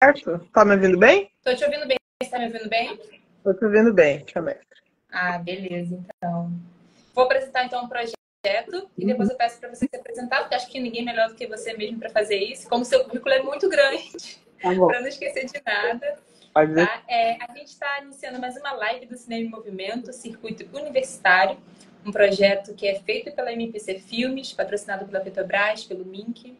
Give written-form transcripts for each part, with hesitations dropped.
certo? Tá me ouvindo bem? Tô te ouvindo bem. Você tá me ouvindo bem? Tô te ouvindo bem também. Ah, beleza, então. Vou apresentar então um projeto e depois eu peço para você se apresentar, porque acho que ninguém melhor do que você mesmo para fazer isso. Como seu currículo é muito grande, Tá bom. para não esquecer de nada, Pode ver. tá? A gente está iniciando mais uma live do Cinema em Movimento, Circuito Universitário, um projeto que é feito pela MPC Filmes, patrocinado pela Petrobras, pelo MINC.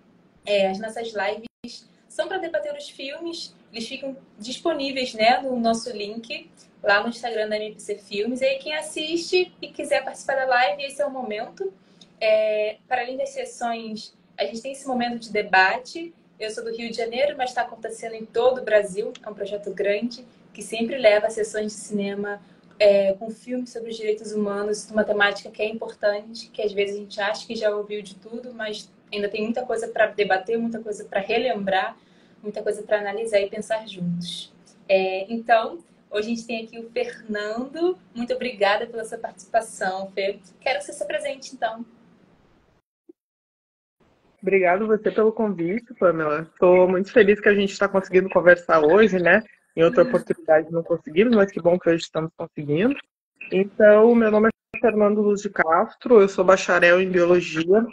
As nossas lives são para debater os filmes, eles ficam disponíveis, né, no nosso link lá no Instagram da MPC Filmes. E aí quem assiste e quiser participar da live, esse é o momento. Para além das sessões, a gente tem esse momento de debate. Eu sou do Rio de Janeiro, mas está acontecendo em todo o Brasil. É um projeto grande que sempre leva sessões de cinema com filmes sobre os direitos humanos, uma temática que é importante, que às vezes a gente acha que já ouviu de tudo, mas ainda tem muita coisa para debater, muita coisa para relembrar, muita coisa para analisar e pensar juntos. Então, hoje a gente tem aqui o Fernando. Muito obrigada pela sua participação, Fê. Quero que você se apresente, então. Obrigado você pelo convite, Pamela. Estou muito feliz que a gente está conseguindo conversar hoje, né? Em outra oportunidade não conseguimos, mas que bom que hoje estamos conseguindo. Então, meu nome é Fernando Luz de Castro, eu sou bacharel em Biologia,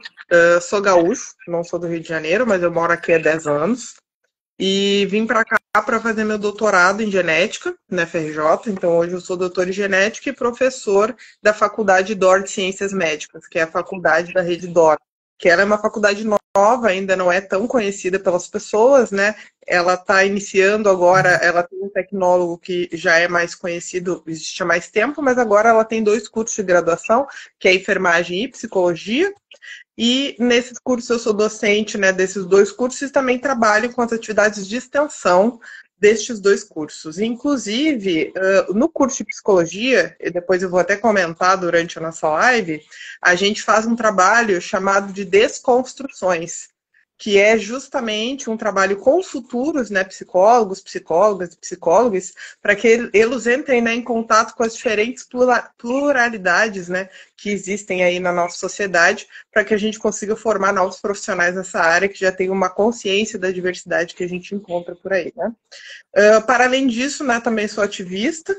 sou gaúcho, não sou do Rio de Janeiro, mas eu moro aqui há 10 anos. E vim para cá para fazer meu doutorado em genética na FRJ. Então, hoje eu sou doutor em genética e professor da Faculdade DOR de Ciências Médicas, que é a faculdade da rede DOR, que ela é uma faculdade nova, ainda não é tão conhecida pelas pessoas, né? Ela está iniciando agora, ela tem um tecnólogo que já é mais conhecido, existe há mais tempo, mas agora ela tem 2 cursos de graduação, que é enfermagem e psicologia. E nesses cursos eu sou docente, né, desses 2 cursos e também trabalho com as atividades de extensão destes 2 cursos. Inclusive, no curso de psicologia, e depois eu vou até comentar durante a nossa live, a gente faz um trabalho chamado de desconstruções, que é justamente um trabalho com futuros, né, psicólogos, psicólogas e psicólogos, para que eles entrem, né, em contato com as diferentes pluralidades, né, que existem aí na nossa sociedade, para que a gente consiga formar novos profissionais nessa área que já tem uma consciência da diversidade que a gente encontra por aí, né? Para além disso, né, também sou ativista,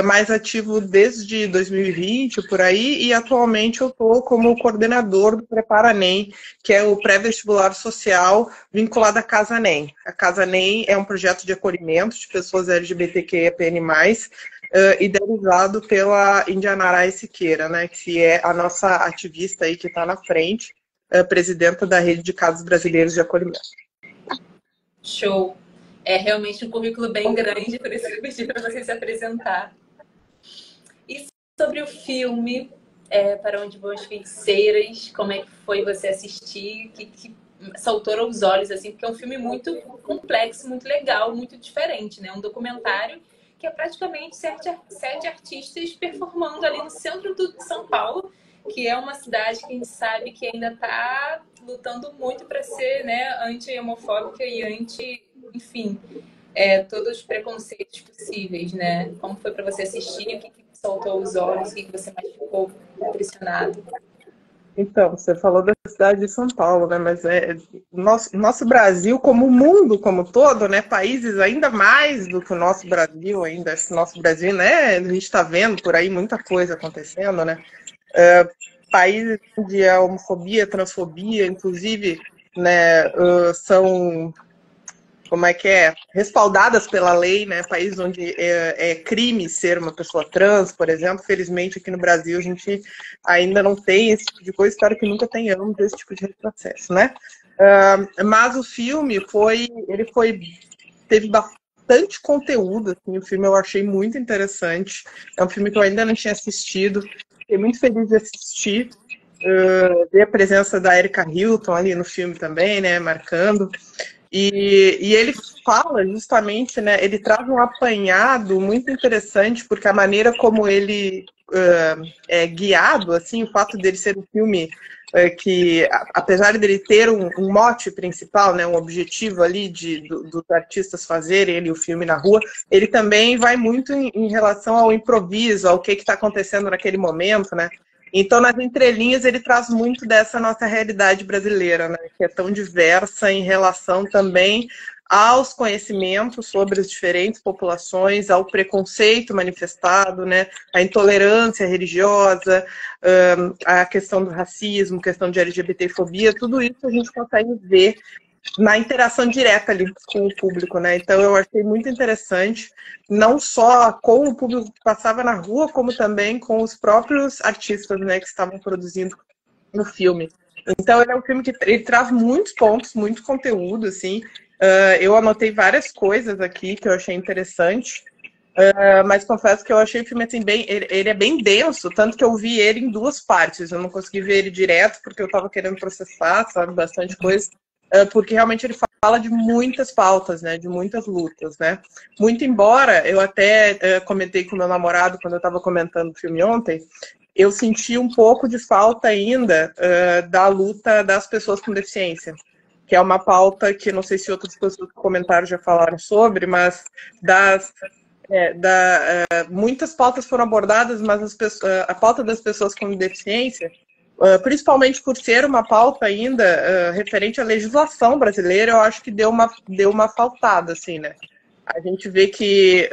mais ativo desde 2020, por aí, e atualmente eu estou como coordenador do Prepara NEM, que é o pré-vestibular social vinculado à Casa NEM. A Casa NEM é um projeto de acolhimento de pessoas LGBTQIAPN+, idealizado pela Indianara Siqueira, né, que é a nossa ativista aí que está na frente, presidenta da Rede de Casas Brasileiros de Acolhimento. Show. É realmente um currículo bem grande, por isso que eu pedi para você se apresentar. E sobre o filme, Para Onde Vão as Feiticeiras, como é que foi você assistir? Que saltou aos olhos, assim, porque é um filme muito complexo, muito legal, muito diferente, né? Um documentário que é praticamente 7 artistas performando ali no centro de São Paulo, que é uma cidade que a gente sabe que ainda está lutando muito para ser, né, anti-homofóbica e enfim, todos os preconceitos possíveis, né? Como foi para você assistir? O que saltou os olhos? O que você mais ficou impressionado? Então, você falou da cidade de São Paulo, né? Mas nosso Brasil, como o mundo como todo, né? Países ainda mais do que o nosso Brasil, ainda esse nosso Brasil, né? A gente está vendo por aí muita coisa acontecendo, né? Países onde a homofobia, a transfobia, inclusive, né? São, como é que é, respaldadas pela lei, né? Países onde é crime ser uma pessoa trans, por exemplo. Felizmente, aqui no Brasil, a gente ainda não tem esse tipo de coisa. Espero que nunca tenhamos esse tipo de retrocesso, né? Mas o filme teve bastante conteúdo. Assim, o filme eu achei muito interessante. É um filme que eu ainda não tinha assistido. Fiquei muito feliz de assistir. Ver a presença da Erika Hilton ali no filme também, né? Marcando. E ele fala justamente, né, ele traz um apanhado muito interessante, porque a maneira como ele é guiado, assim, o fato dele ser um filme que, apesar dele ter um mote principal, né, um objetivo ali dos artistas fazerem ele, o filme na rua, ele também vai muito em relação ao improviso, ao que está acontecendo naquele momento, né? Então, nas entrelinhas, ele traz muito dessa nossa realidade brasileira, né? Que é tão diversa em relação também aos conhecimentos sobre as diferentes populações, ao preconceito manifestado, né, a intolerância religiosa, a questão do racismo, questão de LGBTfobia, tudo isso a gente consegue ver na interação direta ali com o público, né? Então eu achei muito interessante, não só com o público que passava na rua, como também com os próprios artistas, né, que estavam produzindo no filme. Então ele é um filme que ele traz muitos pontos, muito conteúdo, assim. Eu anotei várias coisas aqui que eu achei interessante, mas confesso que eu achei o filme assim, ele é bem denso, tanto que eu vi ele em duas partes. Eu não consegui ver ele direto porque eu estava querendo processar, sabe, bastante coisa. Porque realmente ele fala de muitas pautas, né, de muitas lutas, né. Muito embora, eu até comentei com meu namorado quando eu estava comentando o filme ontem, eu senti um pouco de falta ainda da luta das pessoas com deficiência, que é uma pauta que não sei se outras pessoas que comentaram já falaram sobre, mas muitas pautas foram abordadas, mas a pauta das pessoas com deficiência, principalmente por ser uma pauta ainda referente à legislação brasileira, eu acho que deu uma faltada, assim, né? A gente vê que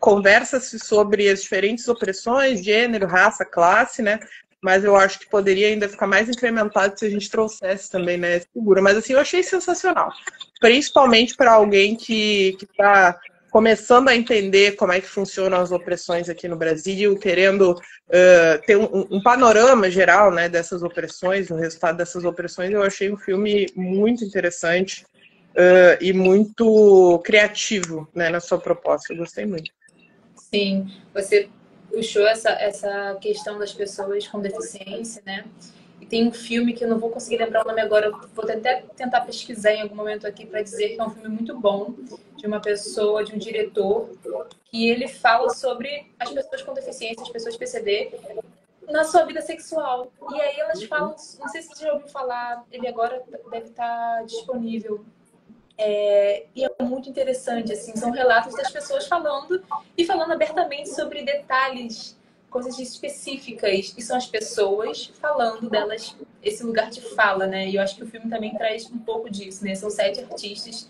conversa-se sobre as diferentes opressões, gênero, raça, classe, né? Mas eu acho que poderia ainda ficar mais incrementado se a gente trouxesse também, né, essa figura. Mas, assim, eu achei sensacional. Principalmente para alguém que está começando a entender como é que funcionam as opressões aqui no Brasil, querendo ter um panorama geral, né, dessas opressões, o resultado dessas opressões. Eu achei um filme muito interessante e muito criativo, né, na sua proposta. Eu gostei muito. Sim, você puxou essa questão das pessoas com deficiência, né? E tem um filme que eu não vou conseguir lembrar o nome agora, eu vou até tentar pesquisar em algum momento aqui para dizer que é um filme muito bom, de uma pessoa, de um diretor, que ele fala sobre as pessoas com deficiência, as pessoas PCD, na sua vida sexual. E aí elas falam, não sei se você já ouviu falar, ele agora deve estar disponível. E é muito interessante, assim, são relatos das pessoas falando abertamente sobre detalhes, coisas específicas, e são as pessoas falando delas, esse lugar de fala, né? E eu acho que o filme também traz um pouco disso, né? São 7 artistas,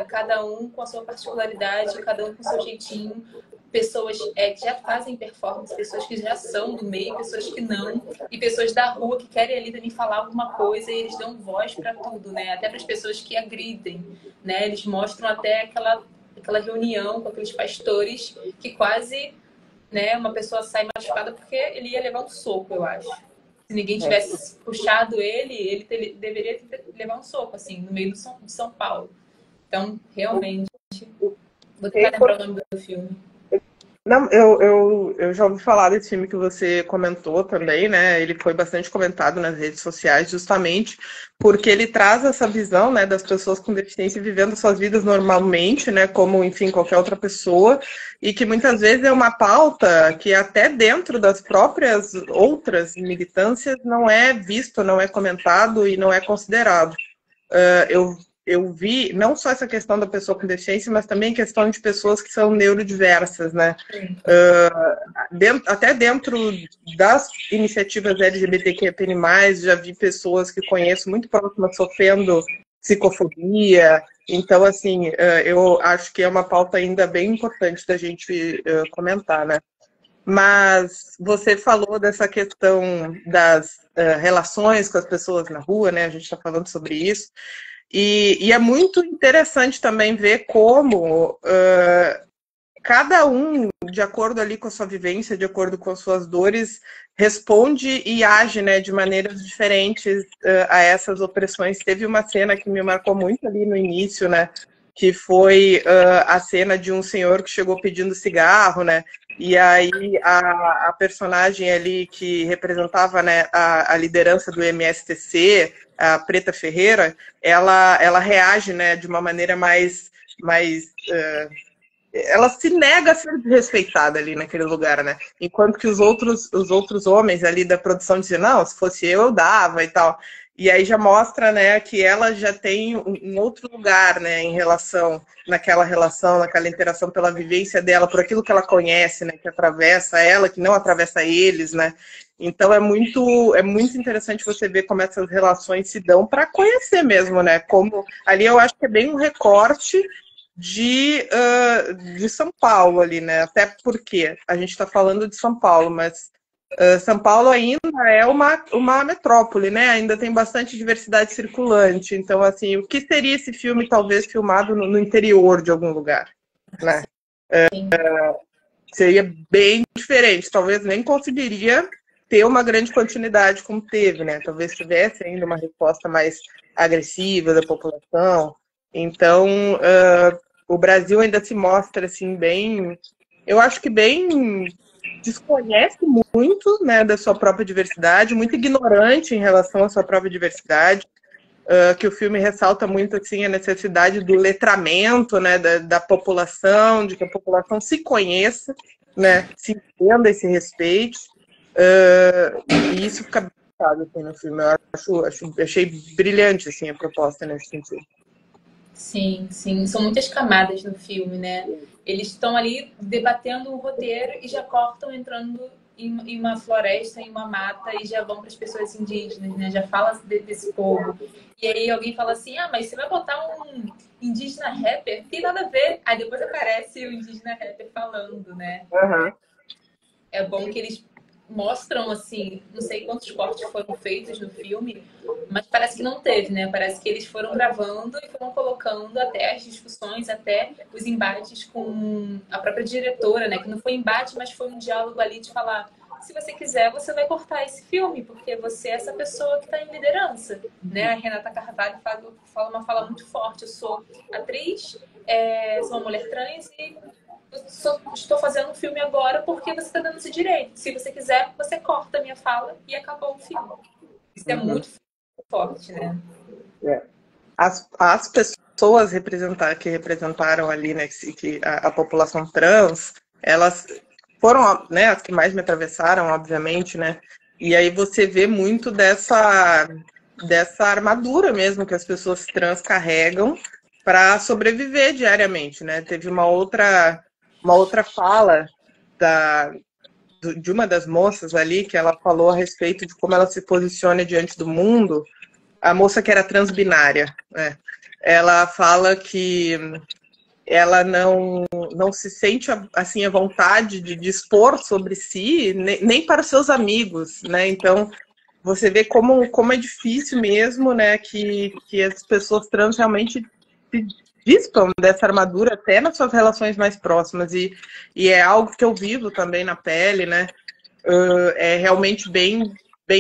cada um com a sua particularidade, cada um com o seu jeitinho, pessoas que já fazem performance, pessoas que já são do meio, pessoas que não, e pessoas da rua que querem ali também falar alguma coisa, e eles dão voz para tudo, né? Até para as pessoas que agridem, né? Eles mostram até aquela reunião com aqueles pastores que quase, né, uma pessoa sai machucada porque ele ia levar um soco, eu acho. Se ninguém tivesse puxado ele deveria levar um soco, assim, no meio de São Paulo. Então, realmente, vou tentar lembrar o nome do filme. Não, eu já ouvi falar desse filme que você comentou também, né? Ele foi bastante comentado nas redes sociais, justamente porque ele traz essa visão, né, das pessoas com deficiência vivendo suas vidas normalmente, né, como, enfim, qualquer outra pessoa, e que muitas vezes é uma pauta que até dentro das próprias outras militâncias não é visto, não é comentado e não é considerado. Eu vi não só essa questão da pessoa com deficiência, mas também a questão de pessoas que são neurodiversas, né? Até dentro das iniciativas LGBTQIA+, já vi pessoas que conheço muito próximas sofrendo psicofobia. Então, assim, eu acho que é uma pauta ainda bem importante da gente comentar, né? Mas você falou dessa questão das relações com as pessoas na rua, né? A gente está falando sobre isso. E é muito interessante também ver como cada um, de acordo ali com a sua vivência, de acordo com as suas dores, responde e age, né, de maneiras diferentes a essas opressões. Teve uma cena que me marcou muito ali no início, né, que foi a cena de um senhor que chegou pedindo cigarro, né, e aí a personagem ali que representava, né, a liderança do MSTC, a Preta Ferreira, ela reage, né, de uma maneira mais ela se nega a ser respeitada ali naquele lugar, né? Enquanto que os outros homens ali da produção diziam, não, se fosse eu dava e tal. E aí já mostra, né, que ela já tem um outro lugar, né, naquela relação, naquela interação pela vivência dela, por aquilo que ela conhece, né, que atravessa ela, que não atravessa eles, né. Então é muito interessante você ver como essas relações se dão para conhecer mesmo, né, como ali eu acho que é bem um recorte de São Paulo ali, né, até porque a gente está falando de São Paulo, mas São Paulo ainda é uma metrópole, né? Ainda tem bastante diversidade circulante. Então, assim, o que seria esse filme talvez filmado no interior de algum lugar, né? Sim. Seria bem diferente. Talvez nem conseguiria ter uma grande continuidade como teve, né? Talvez tivesse ainda uma resposta mais agressiva da população. Então, o Brasil ainda se mostra assim bem, eu acho que bem desconhece muito, né, da sua própria diversidade, muito ignorante em relação à sua própria diversidade, que o filme ressalta muito assim a necessidade do letramento, né, da população, de que a população se conheça, né, se entenda e se respeite, e isso fica bem claro assim, no filme. Eu achei brilhante assim a proposta nesse sentido. Sim, sim. São muitas camadas no filme, né? Eles estão ali debatendo o roteiro e já cortam entrando em uma floresta, em uma mata e já vão para as pessoas indígenas, né? Já fala desse povo. E aí alguém fala assim, ah, mas você vai botar um indígena rapper? Não tem nada a ver. Aí depois aparece o indígena rapper falando, né? Uhum. É bom que eles mostram, assim, não sei quantos cortes foram feitos no filme, mas parece que não teve, né? Parece que eles foram gravando e foram colocando até as discussões, até os embates com a própria diretora, né? Que não foi embate, mas foi um diálogo ali de falar: se você quiser, você vai cortar esse filme, porque você é essa pessoa que está em liderança, né? A Renata Carvalho fala uma fala muito forte: eu sou atriz, sou uma mulher trans e estou fazendo um filme agora porque você está dando esse direito. Se você quiser, você corta a minha fala e acabou o filme. Isso é muito forte, né? As pessoas que representaram ali, né, que a população trans, elas foram, né, as que mais me atravessaram, obviamente, né, e aí você vê muito dessa armadura mesmo que as pessoas trans carregam para sobreviver diariamente, né. Teve uma outra fala de uma das moças ali, que ela falou a respeito de como ela se posiciona diante do mundo, a moça que era transbinária, né? Ela fala que ela não se sente assim à vontade de dispor sobre si, nem para os seus amigos, né? Então você vê como é difícil mesmo, né? Que as pessoas trans realmente se dispam dessa armadura até nas suas relações mais próximas e é algo que eu vivo também na pele, né? É realmente bem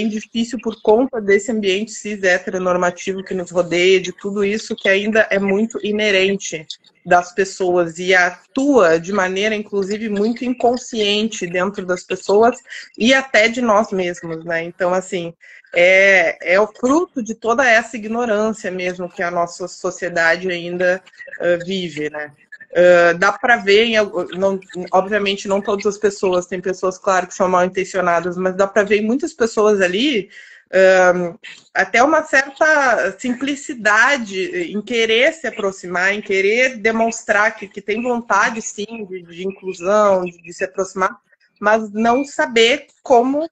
difícil por conta desse ambiente cis heteronormativo que nos rodeia, de tudo isso que ainda é muito inerente das pessoas e atua de maneira, inclusive, muito inconsciente dentro das pessoas e até de nós mesmos, né? Então, assim, é o fruto de toda essa ignorância mesmo que a nossa sociedade ainda vive, né? Dá para ver, obviamente não todas as pessoas, tem pessoas, claro, que são mal intencionadas, mas dá para ver em muitas pessoas ali até uma certa simplicidade em querer se aproximar, em querer demonstrar que tem vontade, sim, de inclusão, de se aproximar, mas não saber como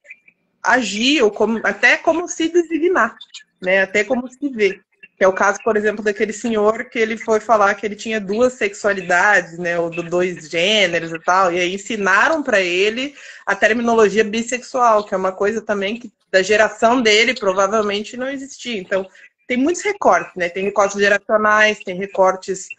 agir, ou até como se designar, né? Até como se ver. Que é o caso, por exemplo, daquele senhor que ele foi falar que ele tinha duas sexualidades, né, ou dois gêneros e tal, e aí ensinaram para ele a terminologia bissexual, que é uma coisa também que da geração dele provavelmente não existia. Então, tem muitos recortes, né? Tem recortes geracionais, tem recortes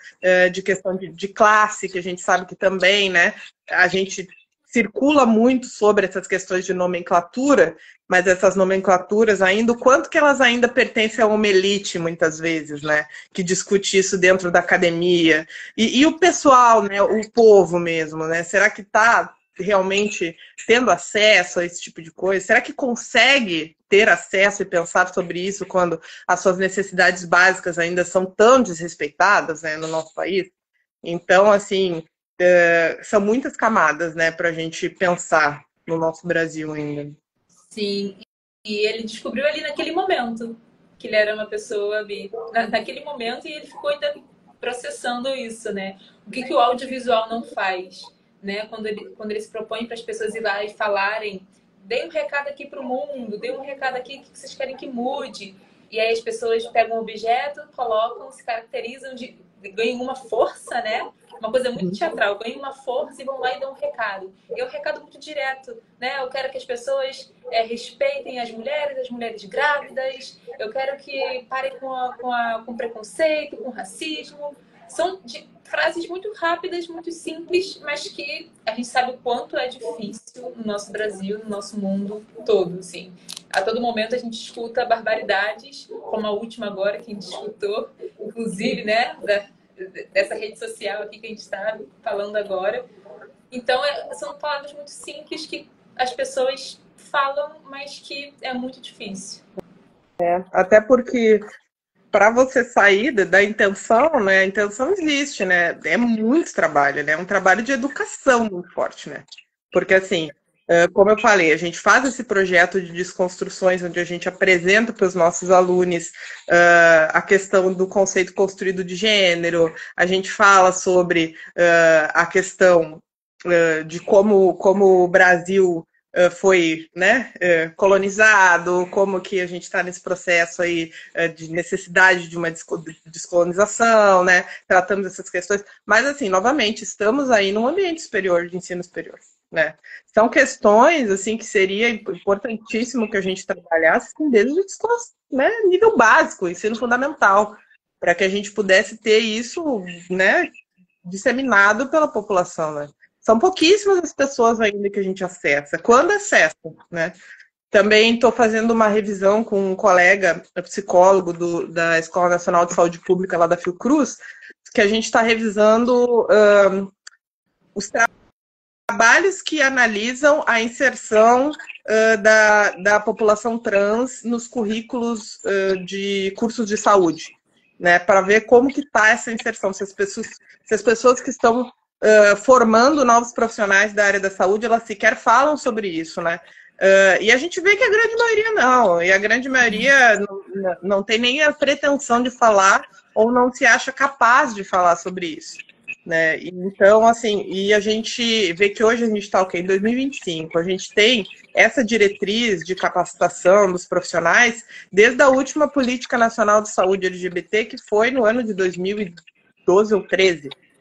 de questão de classe, que a gente sabe que também, né? A gente circula muito sobre essas questões de nomenclatura, mas essas nomenclaturas ainda, o quanto que elas ainda pertencem a uma elite, muitas vezes, né? Que discute isso dentro da academia. E o pessoal, né? O povo mesmo, né? Será que está realmente tendo acesso a esse tipo de coisa? Será que consegue ter acesso e pensar sobre isso quando as suas necessidades básicas ainda são tão desrespeitadas, né, no nosso país? Então, assim, são muitas camadas, né, para a gente pensar no nosso Brasil ainda. Sim, e ele descobriu ali naquele momento que ele era uma pessoa bi naquele momento, e ele ficou ainda processando isso, né? O que o audiovisual não faz, né? Quando ele se propõe para as pessoas ir lá e falarem, dê um recado aqui para o mundo, dê um recado aqui que vocês querem que mude. E aí as pessoas pegam um objeto, colocam, se caracterizam, ganham uma força, né? Uma coisa muito teatral, ganham uma força e vão lá e dão um recado. E é um recado muito direto, né? Eu quero que as pessoas respeitem as mulheres grávidas, eu quero que parem com preconceito, com racismo. São frases muito rápidas, muito simples, mas que a gente sabe o quanto é difícil no nosso Brasil, no nosso mundo todo, assim. A todo momento a gente escuta barbaridades, como a última agora que a gente escutou, inclusive, né, dessa rede social aqui que a gente está falando agora. Então, são palavras muito simples que as pessoas falam, mas que é muito difícil. Até porque para você sair da intenção, né? A intenção existe, né? É muito trabalho, né? É um trabalho de educação muito forte, né? Porque, assim, como eu falei, a gente faz esse projeto de desconstruções, onde a gente apresenta para os nossos alunos a questão do conceito construído de gênero, a gente fala sobre a questão de como o Brasil foi, né, colonizado, como que a gente está nesse processo aí de necessidade de uma descolonização, né, tratamos essas questões, mas assim, novamente, estamos aí num ambiente superior, de ensino superior, né, são questões, assim, que seria importantíssimo que a gente trabalhasse desde o né, nível básico, ensino fundamental, para que a gente pudesse ter isso, né, disseminado pela população, né. São pouquíssimas as pessoas ainda que a gente acessa. Quando acessa, né? Também estou fazendo uma revisão com um colega psicólogo da Escola Nacional de Saúde Pública, lá da Fiocruz, que a gente está revisando os trabalhos que analisam a inserção da população trans nos currículos de cursos de saúde, né? Para ver como que está essa inserção, se as pessoas que estão formando novos profissionais da área da saúde, elas sequer falam sobre isso, né? E a gente vê que a grande maioria não, e a grande maioria não tem nem a pretensão de falar ou não se acha capaz de falar sobre isso, né? Então, assim, e a gente vê que hoje a gente está em 2025, a gente tem essa diretriz de capacitação dos profissionais desde a última Política Nacional de Saúde LGBT, que foi no ano de 2012 ou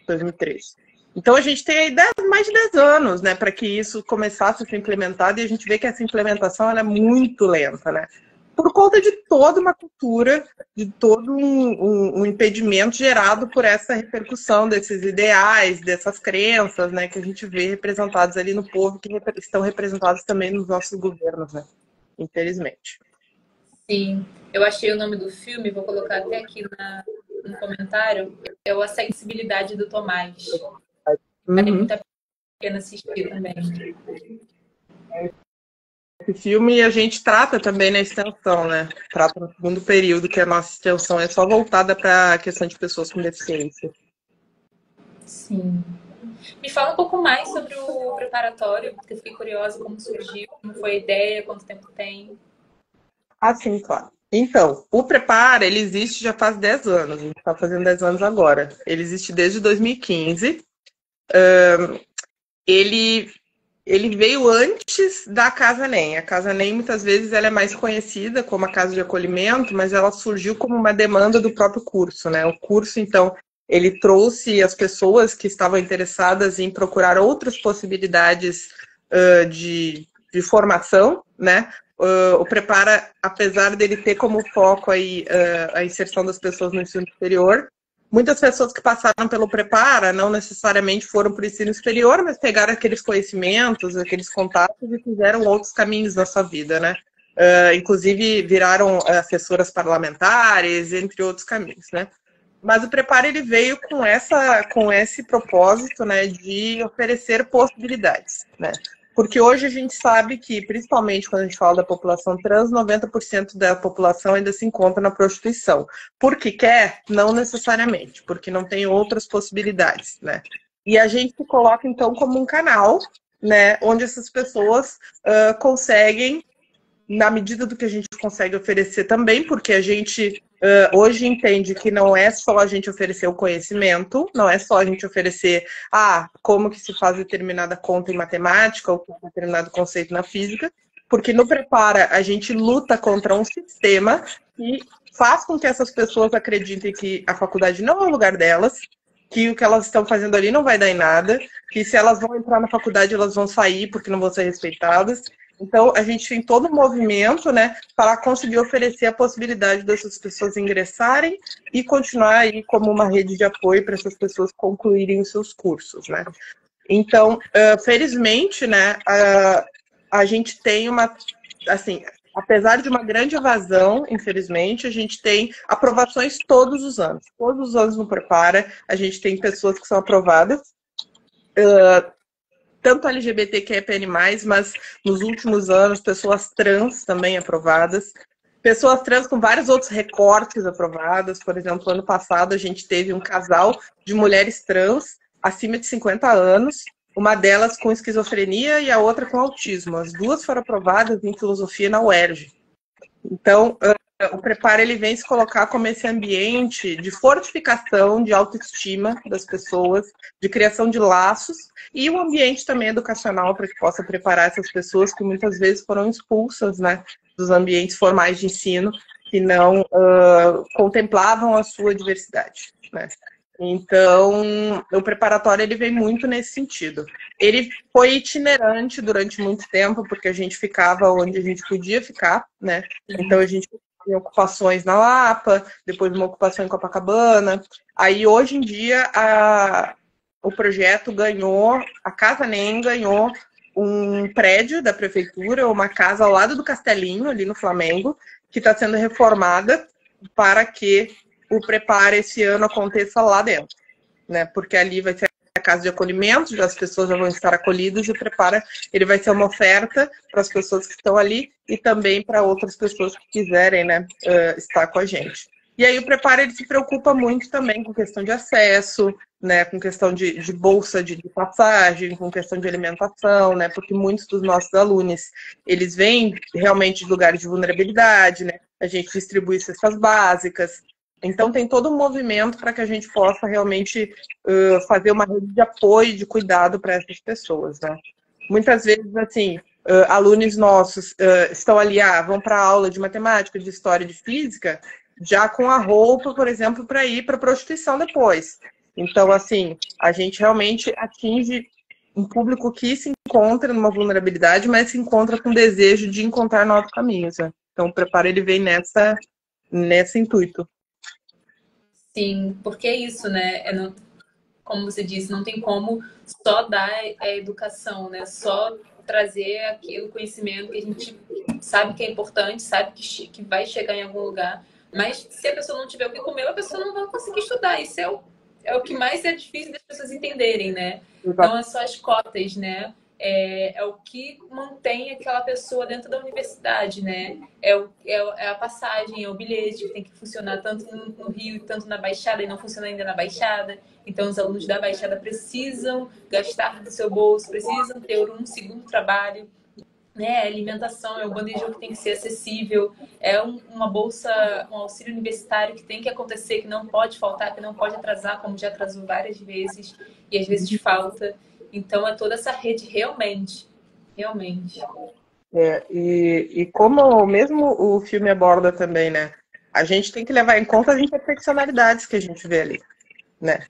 2013. Então, a gente tem aí mais de 10 anos, né, para que isso começasse a ser implementado, e a gente vê que essa implementação ela é muito lenta, né, por conta de toda uma cultura, de todo um impedimento gerado por essa repercussão desses ideais, dessas crenças, né, que a gente vê representados ali no povo, que estão representados também nos nossos governos, né, infelizmente. Sim, eu achei o nome do filme, vou colocar até aqui no comentário, é o A Sensibilidade do Tomás. Vale muito a pena assistir também. Esse filme a gente trata também na extensão, né? Trata no segundo período, que a nossa extensão é só voltada para a questão de pessoas com deficiência. Sim. Me fala um pouco mais sobre o preparatório, porque eu fiquei curiosa como surgiu, como foi a ideia, quanto tempo tem. Ah, sim, claro. Então, o Prepara, ele existe já faz 10 anos, a gente está fazendo 10 anos agora. Ele existe desde 2015. Ele veio antes da Casa NEM. A Casa NEM, muitas vezes, ela é mais conhecida como a Casa de Acolhimento, mas ela surgiu como uma demanda do próprio curso, né? O curso, então, ele trouxe as pessoas que estavam interessadas em procurar outras possibilidades de formação, né? O Prepara, apesar dele ter como foco aí, a inserção das pessoas no ensino superior, muitas pessoas que passaram pelo Prepara não necessariamente foram para o ensino superior, mas pegaram aqueles conhecimentos, aqueles contatos e fizeram outros caminhos na sua vida, né? Inclusive viraram assessoras parlamentares, entre outros caminhos, né? Mas o Prepara ele veio com esse propósito, né, de oferecer possibilidades, né? Porque hoje a gente sabe que, principalmente quando a gente fala da população trans, 90% da população ainda se encontra na prostituição. Porque quer? Não necessariamente, porque não tem outras possibilidades, né? E a gente se coloca, então, como um canal, né, onde essas pessoas conseguem, na medida do que a gente consegue oferecer também, porque a gente hoje entende que não é só a gente oferecer o conhecimento, não é só a gente oferecer como que se faz determinada conta em matemática ou determinado conceito na física, porque no Prepara a gente luta contra um sistema que faz com que essas pessoas acreditem que a faculdade não é o lugar delas, que o que elas estão fazendo ali não vai dar em nada, que se elas vão entrar na faculdade elas vão sair porque não vão ser respeitadas. Então, a gente tem todo um movimento, né, para conseguir oferecer a possibilidade dessas pessoas ingressarem e continuar aí como uma rede de apoio para essas pessoas concluírem os seus cursos, né. Então, felizmente, né, a gente tem uma, assim, apesar de uma grande evasão, infelizmente, a gente tem aprovações todos os anos. Todos os anos no Prepara, a gente tem pessoas que são aprovadas, tanto LGBTQIAPN+, mas nos últimos anos, pessoas trans também aprovadas. Pessoas trans com vários outros recortes aprovadas. Por exemplo, ano passado a gente teve um casal de mulheres trans acima de 50 anos, uma delas com esquizofrenia e a outra com autismo. As duas foram aprovadas em filosofia na UERJ. Então, o Prepara ele vem se colocar como esse ambiente de fortificação, de autoestima das pessoas, de criação de laços, e um ambiente também educacional para que possa preparar essas pessoas que muitas vezes foram expulsas, né, dos ambientes formais de ensino, que não contemplavam a sua diversidade, né? Então, o preparatório ele vem muito nesse sentido. Ele foi itinerante durante muito tempo, porque a gente ficava onde a gente podia ficar, né? Então, a gente tinha ocupações na Lapa, depois uma ocupação em Copacabana. Aí, hoje em dia, o projeto ganhou, a Casa NEM ganhou um prédio da prefeitura, uma casa ao lado do Castelinho, ali no Flamengo, que está sendo reformada para que o Prepara esse ano aconteça lá dentro, né? Porque ali vai ser a casa de acolhimento, as pessoas já vão estar acolhidas, e o Prepara ele vai ser uma oferta para as pessoas que estão ali e também para outras pessoas que quiserem, né, estar com a gente. E aí o Prepara ele se preocupa muito também com questão de acesso, né, com questão de bolsa de passagem, com questão de alimentação, né, porque muitos dos nossos alunos, eles vêm realmente de lugares de vulnerabilidade, né, a gente distribui cestas básicas. Então, tem todo um movimento para que a gente possa realmente fazer uma rede de apoio, de cuidado para essas pessoas, né? Muitas vezes, assim, alunos nossos estão ali, vão para a aula de matemática, de história, de física, já com a roupa, por exemplo, para ir para a prostituição depois. Então, assim, a gente realmente atinge um público que se encontra numa vulnerabilidade, mas se encontra com desejo de encontrar novos caminhos, né? Então, o Prepara, ele vem nesse intuito. Sim, porque é isso, né? Como você disse, não tem como só dar a educação, né? Só trazer aquele conhecimento que a gente sabe que é importante, sabe que vai chegar em algum lugar. Mas se a pessoa não tiver o que comer, a pessoa não vai conseguir estudar. Isso é o que mais é difícil das pessoas entenderem, né? Não é só as cotas, né? É o que mantém aquela pessoa dentro da universidade, né? É a passagem, é o bilhete que tem que funcionar tanto no Rio, tanto na Baixada, e não funciona ainda na Baixada. Então, os alunos da Baixada precisam gastar do seu bolso, precisam ter um segundo trabalho, né? A alimentação é o bandejão que tem que ser acessível, é uma bolsa, um auxílio universitário que tem que acontecer, que não pode faltar, que não pode atrasar, como já atrasou várias vezes, e às vezes falta. Então, é toda essa rede realmente. E como mesmo o filme aborda também, né? A gente tem que levar em conta as interseccionalidades que a gente vê ali, né?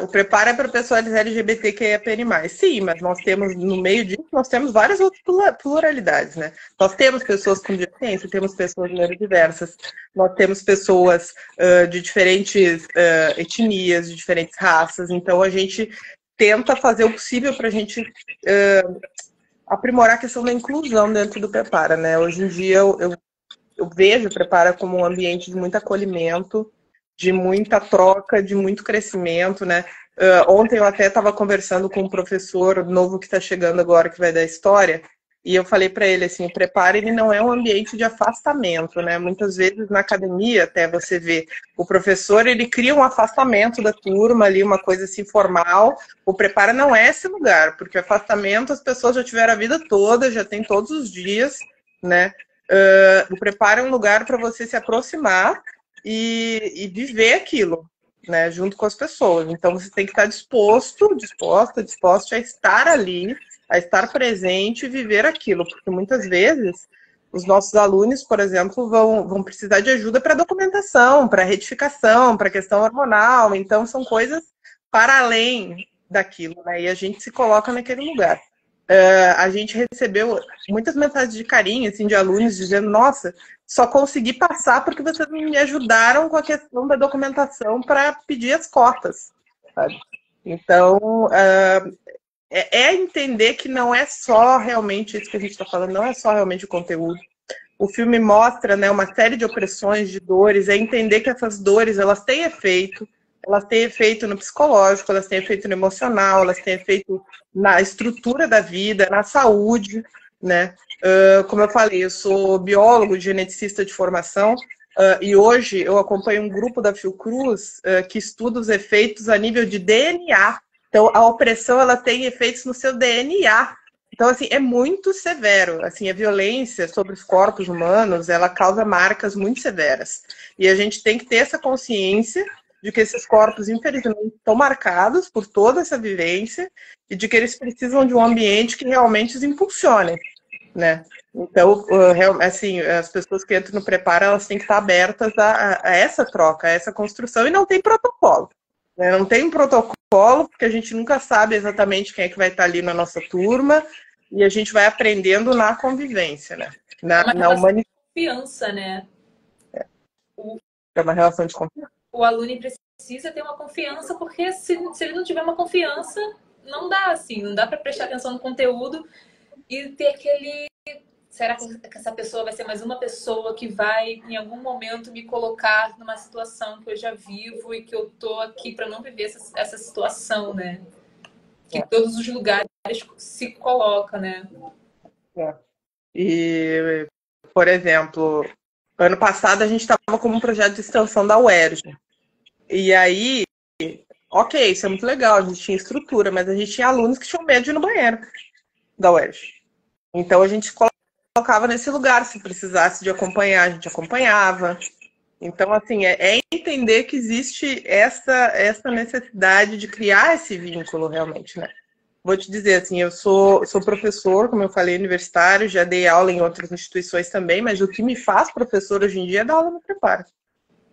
O Prepara é para pessoas LGBTQIAPN+. Sim, mas nós temos, no meio disso, nós temos várias outras pluralidades, né? Nós temos pessoas com deficiência, temos pessoas neurodiversas, nós temos pessoas de diferentes etnias, de diferentes raças. Então, a gente tenta fazer o possível para a gente aprimorar a questão da inclusão dentro do Prepara, né? Hoje em dia, eu vejo o Prepara como um ambiente de muito acolhimento, de muita troca, de muito crescimento, né? Ontem eu até estava conversando com um professor novo que está chegando agora, que vai dar história, e eu falei para ele assim, o Prepara ele não é um ambiente de afastamento, né? Muitas vezes na academia, até você vê, o professor ele cria um afastamento da turma ali, uma coisa assim formal. O Prepara não é esse lugar, porque afastamento as pessoas já tiveram a vida toda, já tem todos os dias, né? o preparo é um lugar para você se aproximar e viver aquilo, né, junto com as pessoas. Então você tem que estar disposta a estar ali, a estar presente e viver aquilo, porque muitas vezes os nossos alunos, por exemplo, vão precisar de ajuda para documentação, para retificação, para questão hormonal. Então são coisas para além daquilo, né? E a gente se coloca naquele lugar. A gente recebeu muitas mensagens de carinho, assim, de alunos dizendo: nossa, só consegui passar porque vocês me ajudaram com a questão da documentação para pedir as cotas, sabe? Então, é entender que não é só realmente isso que a gente está falando, não é só realmente o conteúdo. O filme mostra, né, uma série de opressões, de dores, é entender que essas dores, elas têm efeito no psicológico, elas têm efeito no emocional, elas têm efeito na estrutura da vida, na saúde, né? Como eu falei, eu sou biólogo, geneticista de formação, e hoje eu acompanho um grupo da Fiocruz que estuda os efeitos a nível de DNA. Então, a opressão, ela tem efeitos no seu DNA. Então, assim, é muito severo. Assim, a violência sobre os corpos humanos, ela causa marcas muito severas. E a gente tem que ter essa consciência de que esses corpos, infelizmente, estão marcados por toda essa vivência e de que eles precisam de um ambiente que realmente os impulsione, né? Então, assim, as pessoas que entram no preparo, elas têm que estar abertas a essa troca, a essa construção, e não tem protocolo. Né? Não tem um protocolo, porque a gente nunca sabe exatamente quem é que vai estar ali na nossa turma, e a gente vai aprendendo na convivência, né? Na humanidade. Confiança, né? É uma relação de confiança. O aluno precisa ter uma confiança, porque se ele não tiver uma confiança, não dá, assim, não dá para prestar atenção no conteúdo e ter aquele... Será que essa pessoa vai ser mais uma pessoa que vai, em algum momento, me colocar numa situação que eu já vivo e que eu tô aqui para não viver essa situação, né? Que todos os lugares se colocam, né? E, por exemplo, ano passado a gente estava com um projeto de extensão da UERJ. E aí, ok, isso é muito legal, a gente tinha estrutura, mas a gente tinha alunos que tinham medo de ir no banheiro da UERJ. Então a gente colocava nesse lugar, se precisasse de acompanhar, a gente acompanhava. Então, assim, é entender que existe essa necessidade de criar esse vínculo realmente, né? Vou te dizer, assim, eu sou professor, como eu falei, universitário, já dei aula em outras instituições também, mas o que me faz professor hoje em dia é dar aula no preparo.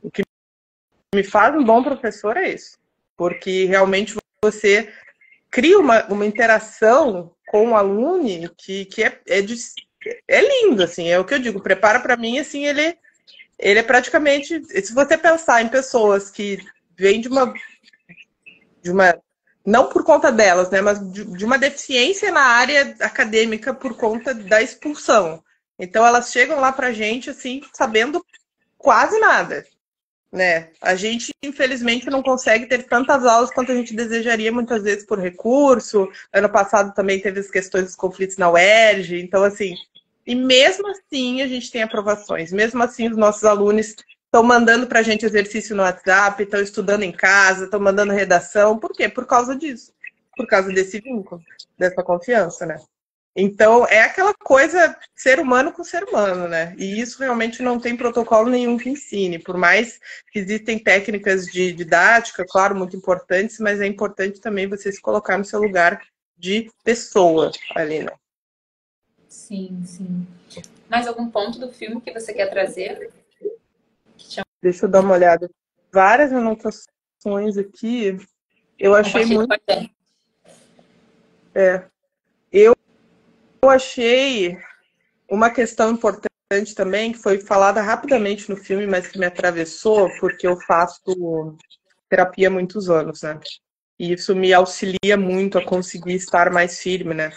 O que me faz um bom professor é isso. Porque realmente você cria uma interação com o aluno que é lindo, assim, é o que eu digo. Prepara para mim, assim, ele é praticamente... Se você pensar em pessoas que vêm de uma não por conta delas, né, mas de uma deficiência na área acadêmica por conta da expulsão. Então elas chegam lá pra gente, assim, sabendo quase nada, né? A gente, infelizmente, não consegue ter tantas aulas quanto a gente desejaria, muitas vezes por recurso. Ano passado também teve as questões dos conflitos na UERJ. Então, assim, e mesmo assim a gente tem aprovações. Mesmo assim os nossos alunos estão mandando pra gente exercício no WhatsApp, estão estudando em casa, estão mandando redação. Por quê? Por causa disso. Por causa desse vínculo, dessa confiança, né? Então, é aquela coisa ser humano com ser humano, né? E isso realmente não tem protocolo nenhum que ensine. Por mais que existem técnicas de didática, claro, muito importantes, mas é importante também você se colocar no seu lugar de pessoa ali, né? Sim, sim. Mais algum ponto do filme que você quer trazer? Deixa eu dar uma olhada. Várias anotações aqui. Eu achei muito... Eu achei uma questão importante também, que foi falada rapidamente no filme, mas que me atravessou, porque eu faço terapia há muitos anos, né? E isso me auxilia muito a conseguir estar mais firme, né?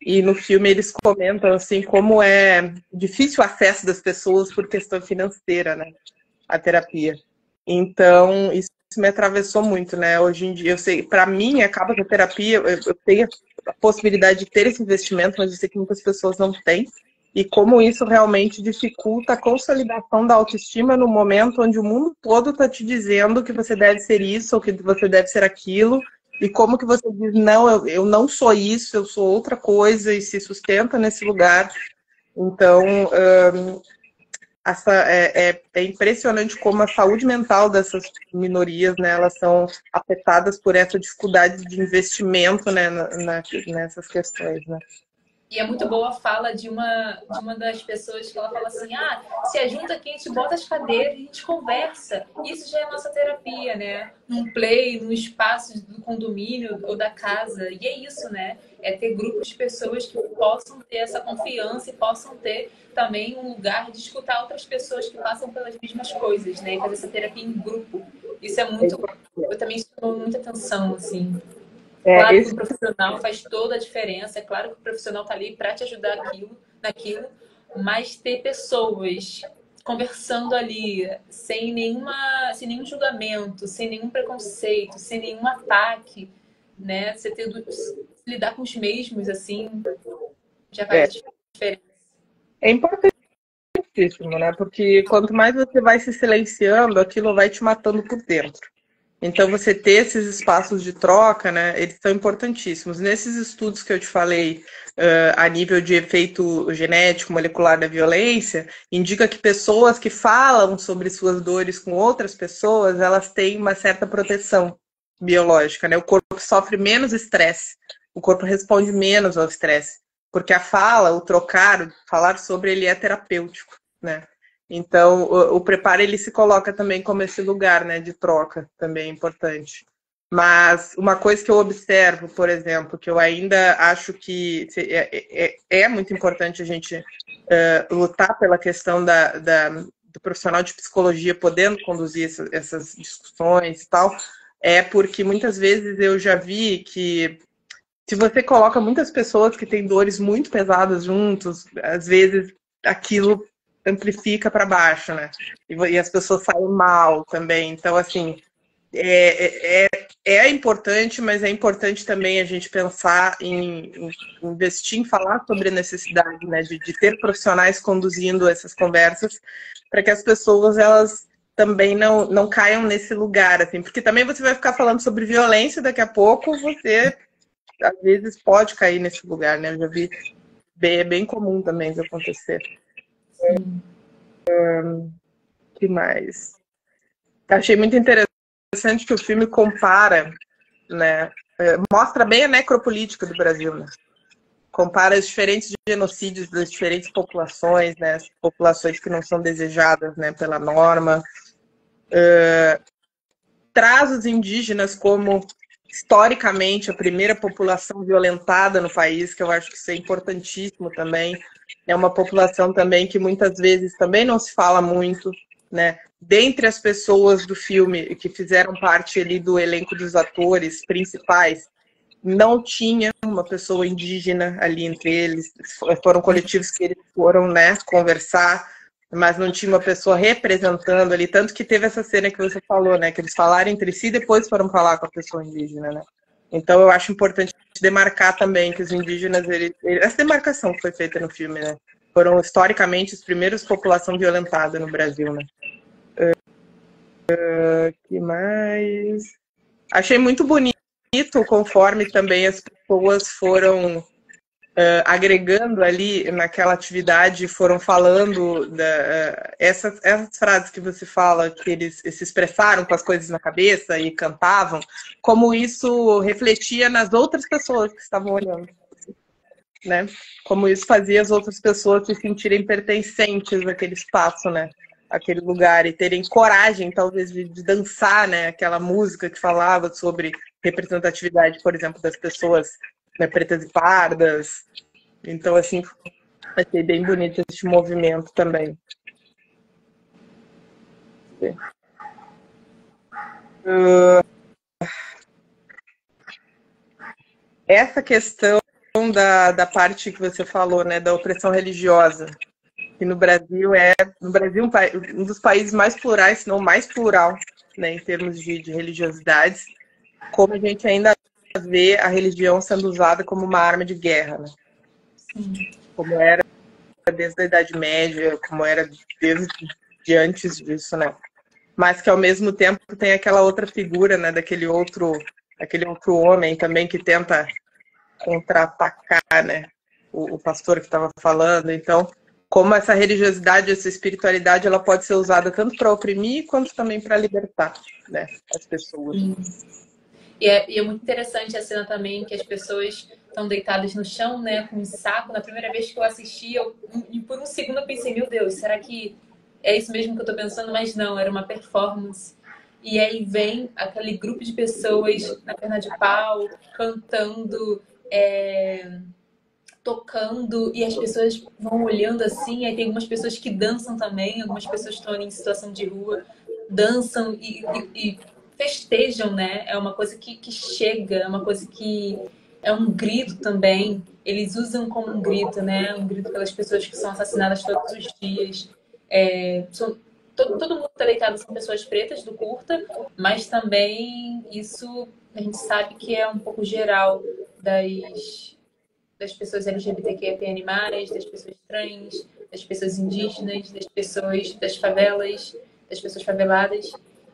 E no filme eles comentam, assim, como é difícil o acesso das pessoas por questão financeira, né? A terapia. Então, isso me atravessou muito, né? Hoje em dia, eu sei, para mim, acaba que a terapia, eu tenho a possibilidade de ter esse investimento, mas eu sei que muitas pessoas não têm. E como isso realmente dificulta a consolidação da autoestima no momento onde o mundo todo está te dizendo que você deve ser isso ou que você deve ser aquilo. E como que você diz, não, eu não sou isso, eu sou outra coisa, e se sustenta nesse lugar. Então, é impressionante como a saúde mental dessas minorias, né, elas são afetadas por essa dificuldade de investimento, né, nessas questões, né. E é muito boa a fala de uma das pessoas que ela fala assim, se ajunta aqui, a gente bota as cadeiras, a gente conversa. Isso já é a nossa terapia, né? Num play, num espaço do condomínio ou da casa. E é isso, né? É ter grupos de pessoas que possam ter essa confiança e possam ter também um lugar de escutar outras pessoas que passam pelas mesmas coisas, né? E fazer essa terapia em grupo. Isso é muito... Eu também estou muita atenção, assim. Claro que o profissional faz toda a diferença, é claro que o profissional está ali para te ajudar naquilo, mas ter pessoas conversando ali sem nenhum julgamento, sem nenhum preconceito, sem nenhum ataque, né? Você lidar com os mesmos, assim, já faz a diferença. É importantíssimo, né? Porque quanto mais você vai se silenciando, aquilo vai te matando por dentro. Então, você ter esses espaços de troca, né, eles são importantíssimos. Nesses estudos que eu te falei, a nível de efeito genético molecular da violência, indica que pessoas que falam sobre suas dores com outras pessoas, elas têm uma certa proteção biológica, né? O corpo sofre menos estresse, o corpo responde menos ao estresse, porque a fala, o trocar, o falar sobre, ele é terapêutico, né? Então, o preparo, ele se coloca também como esse lugar, né, de troca, também é importante. Mas uma coisa que eu observo, por exemplo, que eu ainda acho que é muito importante a gente lutar pela questão do profissional de psicologia podendo conduzir essas discussões e tal, é porque muitas vezes eu já vi que se você coloca muitas pessoas que têm dores muito pesadas juntos, às vezes aquilo amplifica para baixo, né? E as pessoas saem mal também. Então, assim, é importante, mas é importante também a gente pensar em investir em falar sobre a necessidade, né, de ter profissionais conduzindo essas conversas para que as pessoas, elas também não caiam nesse lugar, assim, porque também você vai ficar falando sobre violência, daqui a pouco você, às vezes, pode cair nesse lugar, né? Eu já vi, é bem comum também de acontecer. Que mais? Achei muito interessante que o filme compara, né? Mostra bem a necropolítica do Brasil, né? Compara os diferentes genocídios das diferentes populações, né? As populações que não são desejadas, né, pela norma. Traz os indígenas como, historicamente, a primeira população violentada no país, que eu acho que isso é importantíssimo também. É uma população também que muitas vezes também não se fala muito, né? Dentre as pessoas do filme que fizeram parte ali do elenco dos atores principais, não tinha uma pessoa indígena ali entre eles. Foram coletivos que eles foram, né, conversar, mas não tinha uma pessoa representando ali. Tanto que teve essa cena que você falou, né, que eles falaram entre si e depois foram falar com a pessoa indígena, né? Então eu acho importante demarcar também que os indígenas, essa demarcação que foi feita no filme, né, foram historicamente os primeiros população violentada no Brasil, né? Que mais? Achei muito bonito conforme também as pessoas foram agregando ali naquela atividade, foram falando essas frases que você fala, que eles se expressaram com as coisas na cabeça e cantavam, como isso refletia nas outras pessoas que estavam olhando, né? Como isso fazia as outras pessoas se sentirem pertencentes àquele espaço, né? Aquele lugar, e terem coragem, talvez, de dançar, né? Aquela música que falava sobre representatividade, por exemplo, das pessoas, né, pretas e pardas. Então, assim, achei bem bonito esse movimento também. Essa questão da parte que você falou, né, da opressão religiosa, que no Brasil um dos países mais plurais, se não mais plural, né, em termos de religiosidades, como a gente ainda vê a religião sendo usada como uma arma de guerra, né? Como era desde a Idade Média, como era desde antes disso, né? Mas que ao mesmo tempo tem aquela outra figura, né, daquele outro homem também que tenta contra-atacar, né, o pastor que estava falando. Então, como essa religiosidade, essa espiritualidade, ela pode ser usada tanto para oprimir quanto também para libertar, né, as pessoas. Sim. E é muito interessante a cena também que as pessoas estão deitadas no chão, né, com um saco. Na primeira vez que eu assisti, por um segundo eu pensei, meu Deus, será que é isso mesmo que eu estou pensando? Mas não, era uma performance. E aí vem aquele grupo de pessoas na perna de pau, cantando, tocando, e as pessoas vão olhando assim. Aí tem algumas pessoas que dançam também, algumas pessoas que estão ali em situação de rua, dançam e festejam, né? É uma coisa que chega, é uma coisa que é um grito também. Eles usam como um grito, né? Um grito pelas pessoas que são assassinadas todos os dias. Todo mundo está deitado, são pessoas pretas do curta, mas também isso a gente sabe que é um pouco geral das pessoas LGBTQIA+, das pessoas trans, das pessoas indígenas, das pessoas das favelas, das pessoas faveladas.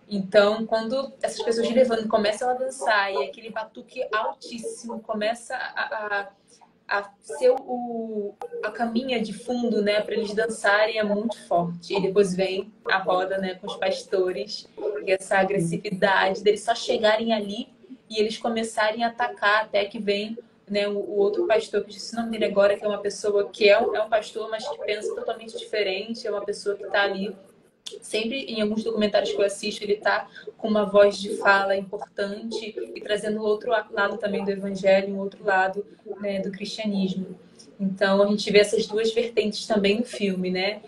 Então, quando essas pessoas levando começam a dançar e aquele batuque altíssimo começa a ser a caminha de fundo, né, para eles dançarem, é muito forte. E depois vem a roda, né, com os pastores e essa agressividade deles só chegarem ali e eles começarem a atacar até que vem, né, o outro pastor, que eu disse o nome dele agora, que é uma pessoa que é um pastor, mas que pensa totalmente diferente, é uma pessoa que está ali. Sempre em alguns documentários que eu assisto, ele está com uma voz de fala importante e trazendo o outro lado também do evangelho, um outro lado, né, do cristianismo. Então a gente vê essas duas vertentes também no filme, né?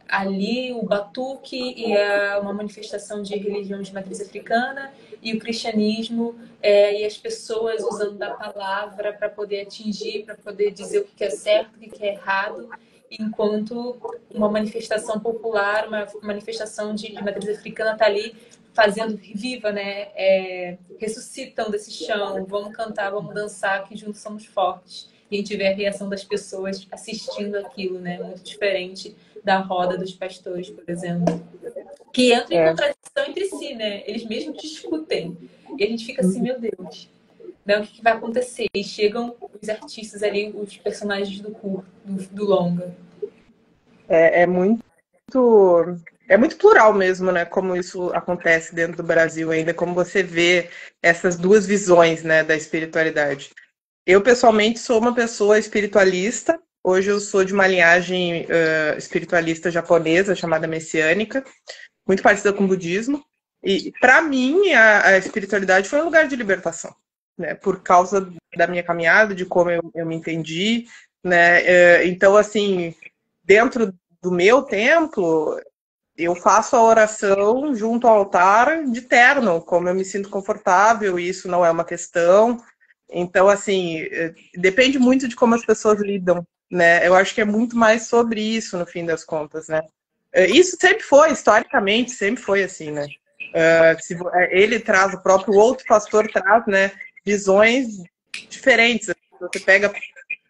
Ali o batuque e uma manifestação de religião de matriz africana, e o cristianismo e as pessoas usando da palavra para poder atingir, para poder dizer o que é certo, o que é errado, enquanto uma manifestação popular, uma manifestação de matriz africana está ali fazendo viva, né? Ressuscitam desse chão, vamos cantar, vamos dançar, que juntos somos fortes. E a gente vê a reação das pessoas assistindo aquilo, né? Muito diferente da roda dos pastores, por exemplo. Que entra em contradição entre si, né? Eles mesmos discutem. E a gente fica assim, meu Deus, né? O que vai acontecer? E chegam os artistas ali, os personagens do curto, do longa. É muito plural mesmo, né? Como isso acontece dentro do Brasil ainda, como você vê essas duas visões, né, da espiritualidade. Eu, pessoalmente, sou uma pessoa espiritualista. Hoje eu sou de uma linhagem espiritualista japonesa, chamada messiânica, muito parecida com o budismo. E, para mim, a espiritualidade foi um lugar de libertação, né? Por causa da minha caminhada, de como eu me entendi, né? Então, assim, dentro do meu templo, eu faço a oração junto ao altar de terno, como eu me sinto confortável, e isso não é uma questão. Então, assim, depende muito de como as pessoas lidam, né? Eu acho que é muito mais sobre isso, no fim das contas, né? Isso sempre foi, historicamente, sempre foi assim, né? Ele traz, o próprio outro pastor traz, né, visões diferentes. Você pega,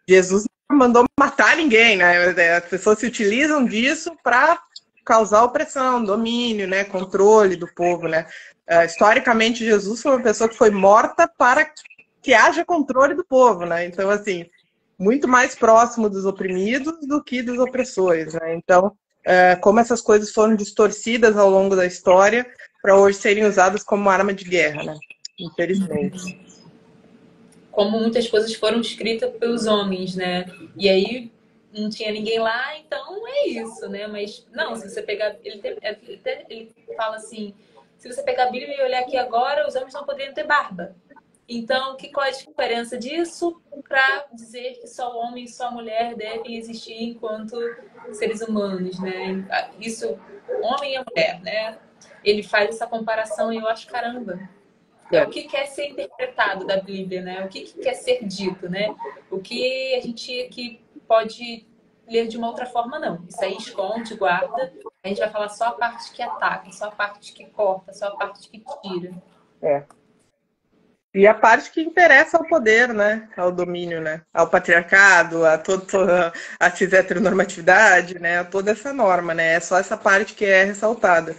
Jesus não mandou matar ninguém, né? As pessoas se utilizam disso para causar opressão, domínio, né, controle do povo, né? Historicamente, Jesus foi uma pessoa que foi morta para que haja controle do povo, né? Então, assim, muito mais próximo dos oprimidos do que dos opressores, né? Então, como essas coisas foram distorcidas ao longo da história para hoje serem usadas como arma de guerra, né? Infelizmente. Como muitas coisas foram escritas pelos homens, né? E aí não tinha ninguém lá, então é isso, né? Mas não, se você pegar. Ele fala assim: se você pegar a Bíblia e olhar aqui agora, os homens não poderiam ter barba. Então, qual é a diferença disso para dizer que só o homem e só a mulher devem existir enquanto seres humanos, né? Isso, homem e a mulher, né? Ele faz essa comparação e eu acho, caramba, é o que quer ser interpretado da Bíblia, né? O que quer ser dito, né? O que a gente que pode ler de uma outra forma, não. Isso aí esconde, guarda. A gente vai falar só a parte que ataca, só a parte que corta, só a parte que tira. E a parte que interessa ao poder, né? Ao domínio, né? Ao patriarcado, toda a cis-heteronormatividade, né? A toda essa norma, né? É só essa parte que é ressaltada.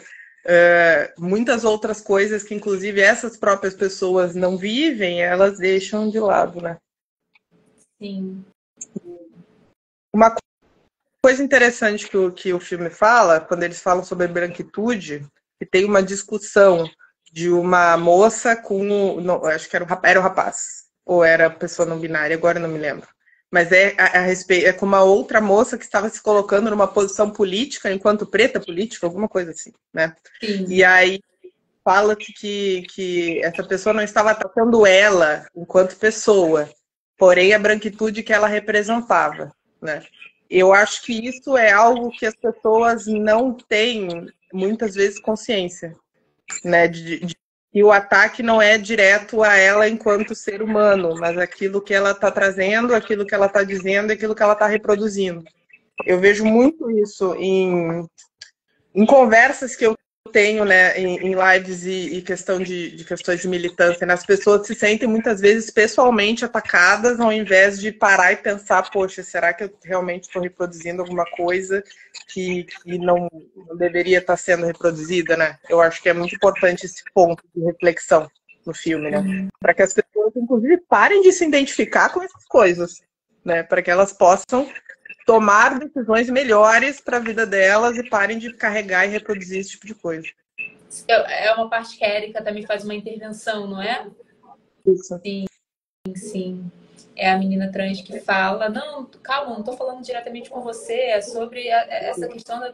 Muitas outras coisas que, inclusive, essas próprias pessoas não vivem, elas deixam de lado, né? Sim. Uma coisa interessante que o filme fala, quando eles falam sobre branquitude, que tem uma discussão de uma moça com... Não, acho que era o rapaz, ou era a pessoa não binária, agora eu não me lembro. Mas a respeito, é com uma outra moça que estava se colocando numa posição política, enquanto preta política, alguma coisa assim, né? Sim. E aí fala-se que essa pessoa não estava atacando ela enquanto pessoa, porém a branquitude que ela representava, né? Eu acho que isso é algo que as pessoas não têm muitas vezes consciência, né? Que o ataque não é direto a ela enquanto ser humano, mas aquilo que ela está trazendo, aquilo que ela está dizendo, aquilo que ela está reproduzindo. Eu vejo muito isso em conversas que eu tenho, né, em lives e questão de questões de militância, né? As pessoas se sentem muitas vezes pessoalmente atacadas ao invés de parar e pensar, poxa, será que eu realmente estou reproduzindo alguma coisa que não deveria estar sendo reproduzida, né? Eu acho que é muito importante esse ponto de reflexão no filme, né? Para que as pessoas, inclusive, parem de se identificar com essas coisas, né? Para que elas possam tomar decisões melhores para a vida delas e parem de carregar e reproduzir esse tipo de coisa. É uma parte que a Érica também faz uma intervenção, não é? Isso. Sim, sim. É a menina trans que fala, não, calma, não estou falando diretamente com você, é sobre essa questão da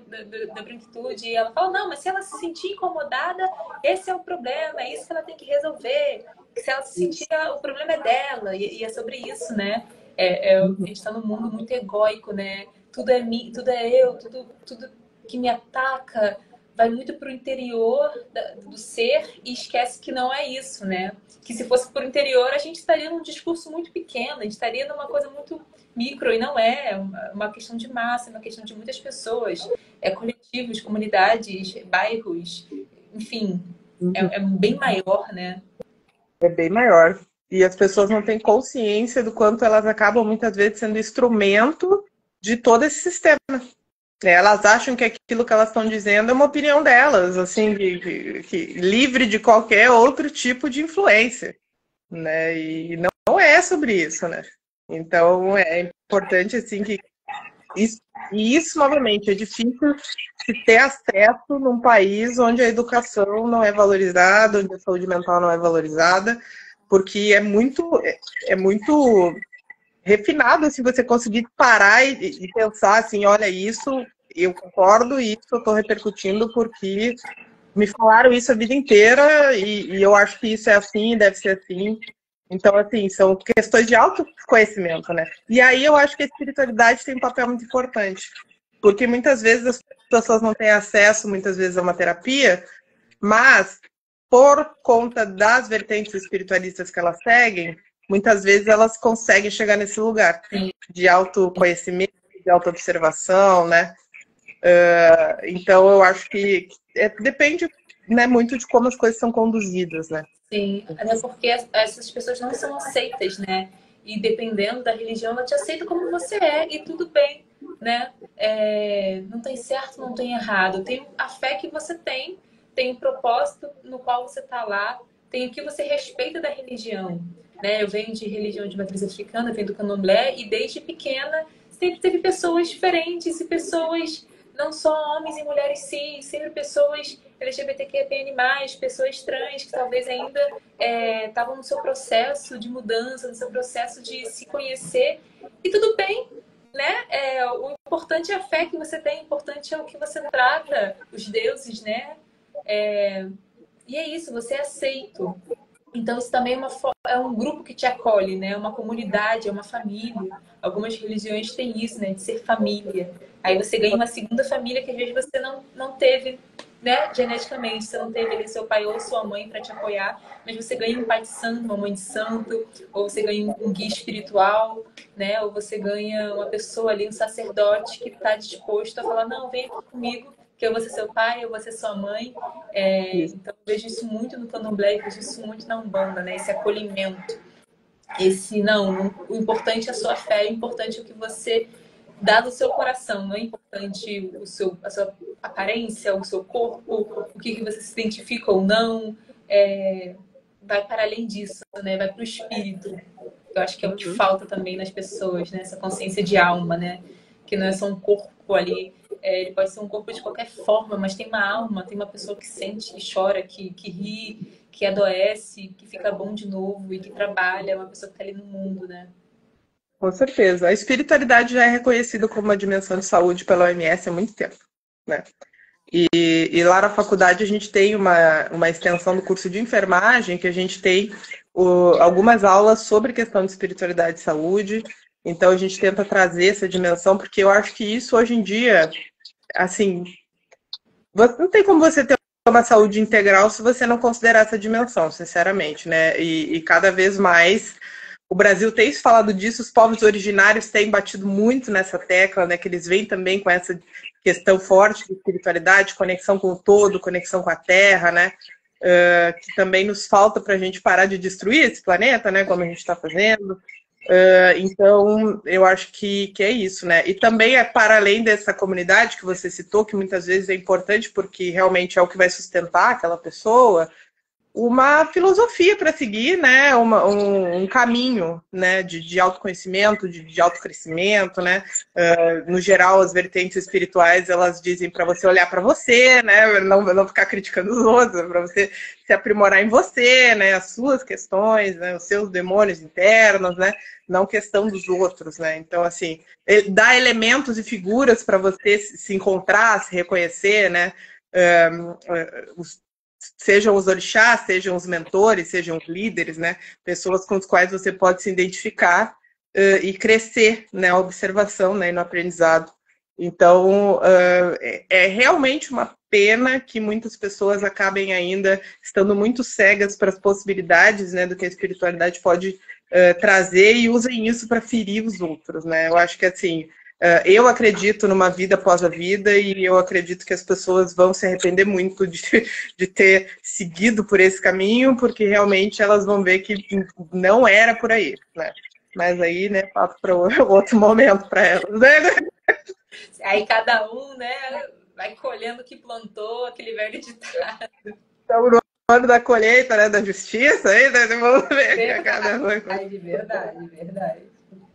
branquitude. E ela fala, não, mas se ela se sentir incomodada, esse é o problema, é isso que ela tem que resolver. Se ela se sentir, o problema é dela. E é sobre isso, né? A gente está num mundo muito egóico, né? Tudo é mim, tudo é eu, tudo que me ataca vai muito para o interior do ser e esquece que não é isso, né? Que se fosse por interior, a gente estaria num discurso muito pequeno, a gente estaria numa coisa muito micro, e não é uma questão de massa, é uma questão de muitas pessoas, coletivos, comunidades, bairros, enfim, é bem maior, né? É bem maior. E as pessoas não têm consciência do quanto elas acabam muitas vezes sendo instrumento de todo esse sistema. Elas acham que aquilo que elas estão dizendo é uma opinião delas, assim, livre de qualquer outro tipo de influência, né? E não é sobre isso, né? Então é importante assim que isso novamente é difícil se ter acesso num país onde a educação não é valorizada, onde a saúde mental não é valorizada, porque é muito refinado assim você conseguir parar e pensar assim, olha, isso eu concordo e isso eu estou repercutindo porque me falaram isso a vida inteira e eu acho que isso é assim, deve ser assim. Então, assim, são questões de autoconhecimento, né? E aí eu acho que a espiritualidade tem um papel muito importante, porque muitas vezes as pessoas não têm acesso, muitas vezes, a uma terapia, mas por conta das vertentes espiritualistas que elas seguem, muitas vezes elas conseguem chegar nesse lugar de autoconhecimento, de autoobservação, né? Então, eu acho que depende, né, muito de como as coisas são conduzidas, né? Sim, até porque essas pessoas não são aceitas, né? E dependendo da religião, ela te aceita como você é e tudo bem, né? Não tem certo, não tem errado. Tem a fé que você tem o propósito no qual você está lá, tem o que você respeita da religião, né? Eu venho de religião de matriz africana, venho do candomblé e desde pequena sempre teve pessoas diferentes e pessoas, não só homens e mulheres cis, sempre pessoas LGBTQIA+, pessoas trans que talvez ainda estavam no seu processo de mudança, no seu processo de se conhecer. E tudo bem, né? O importante é a fé que você tem, o importante é o que você trata, os deuses, né? E é isso, você é aceito. Então, isso também é um grupo que te acolhe, né? Uma comunidade, é uma família. Algumas religiões têm isso, né? De ser família. Aí você ganha uma segunda família que às vezes você não teve, né? Geneticamente. Você não teve ali seu pai ou sua mãe para te apoiar. Mas você ganha um pai de santo, uma mãe de santo. Ou você ganha um guia espiritual, né? Ou você ganha uma pessoa ali, um sacerdote que está disposto a falar, não, vem aqui comigo, que eu vou ser seu pai, eu vou ser sua mãe. Então, eu vejo isso muito no candomblé, eu vejo isso muito na Umbanda, né? Esse acolhimento. O importante é a sua fé, o importante é o que você dá no seu coração, não é importante a sua aparência, o seu corpo, o que você se identifica ou não. Vai para além disso, né? Vai para o espírito. Eu acho que é o que falta também nas pessoas, né? Essa consciência de alma, né? porque não é só um corpo ali. Ele pode ser um corpo de qualquer forma, mas tem uma alma, tem uma pessoa que sente, que chora, que ri, que adoece, que fica bom de novo e que trabalha, é uma pessoa que está ali no mundo, né? Com certeza. A espiritualidade já é reconhecida como uma dimensão de saúde pela OMS há muito tempo, né? E lá na faculdade a gente tem uma extensão do curso de enfermagem, que a gente tem algumas aulas sobre questão de espiritualidade e saúde. Então a gente tenta trazer essa dimensão, porque eu acho que isso hoje em dia, assim, não tem como você ter uma saúde integral se você não considerar essa dimensão, sinceramente, né? E cada vez mais o Brasil tem se falado disso, os povos originários têm batido muito nessa tecla, né? Que eles vêm também com essa questão forte de espiritualidade, conexão com o todo, conexão com a terra, né? Que também nos falta para a gente parar de destruir esse planeta, né? Como a gente está fazendo. Então, eu acho que é isso, né? E também é para além dessa comunidade que você citou, que muitas vezes é importante porque realmente é o que vai sustentar aquela pessoa, uma filosofia para seguir, né? Um caminho, né? De autoconhecimento, de autocrescimento, né? No geral, as vertentes espirituais elas dizem para você olhar para você, né? Não ficar criticando os outros, para você se aprimorar em você, né? As suas questões, né? Os seus demônios internos, né? Não questão dos outros, né? Então, assim, dá elementos e figuras para você se encontrar, se reconhecer, né? Sejam os orixás, sejam os mentores, sejam os líderes, né? Pessoas com as quais você pode se identificar e crescer na, né? Observação, né? E no aprendizado. Então, é realmente uma pena que muitas pessoas acabem ainda estando muito cegas para as possibilidades, né? Do que a espiritualidade pode trazer e usem isso para ferir os outros, né? Eu acho que, assim, eu acredito numa vida após a vida e eu acredito que as pessoas vão se arrepender muito de ter seguido por esse caminho, porque realmente elas vão ver que não era por aí, né? Mas aí, né, papo para outro momento para elas, né? Aí cada um, né, vai colhendo o que plantou, aquele velho ditado. Estamos no ano da colheita, né, da justiça, aí, né? Vamos ver que a cada um. Verdade, verdade.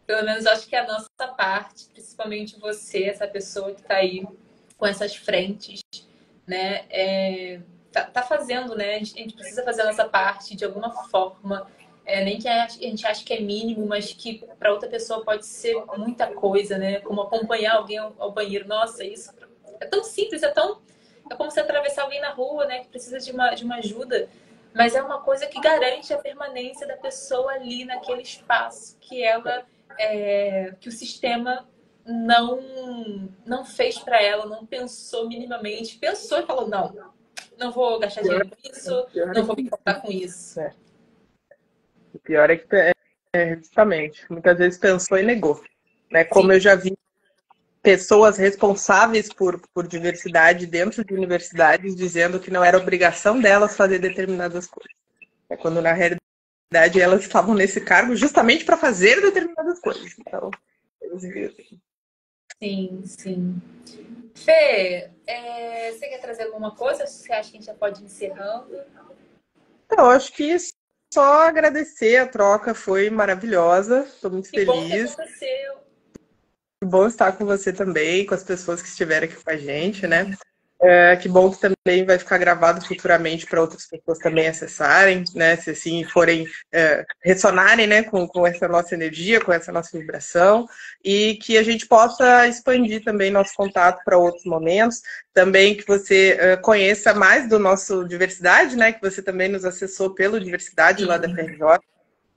Pelo menos acho que a nossa parte, principalmente você, essa pessoa que está aí com essas frentes, né, tá fazendo, né? A gente precisa fazer a nossa parte de alguma forma, nem que a gente ache que é mínimo, mas que para outra pessoa pode ser muita coisa, né? Como acompanhar alguém ao banheiro. Nossa, isso é tão simples, é como se atravessar alguém na rua, né? Que precisa de uma ajuda. Mas é uma coisa que garante a permanência da pessoa ali naquele espaço que o sistema não fez para ela, não pensou minimamente, pensou e falou, não vou gastar dinheiro com isso, não vou me importar com isso. O pior é que justamente, muitas vezes pensou e negou, né? Como eu já vi pessoas responsáveis por diversidade dentro de universidades dizendo que não era obrigação delas fazer determinadas coisas. Quando, na realidade, elas estavam nesse cargo justamente para fazer determinadas coisas. Então, eles viram. Sim, sim. Fê, você quer trazer alguma coisa? Você acha que a gente já pode ir encerrando? Então, acho que só agradecer, a troca foi maravilhosa, estou muito Que bom que feliz. aconteceu. Que bom estar com você também, com as pessoas que estiveram aqui com a gente, né? Que bom que também vai ficar gravado futuramente para outras pessoas também acessarem, né? Se assim forem ressonarem, né? Com essa nossa energia, com essa nossa vibração, e que a gente possa expandir também nosso contato para outros momentos. Também que você conheça mais do nosso Diversidade, né? Que você também nos acessou pelo Diversidade lá da FRJ.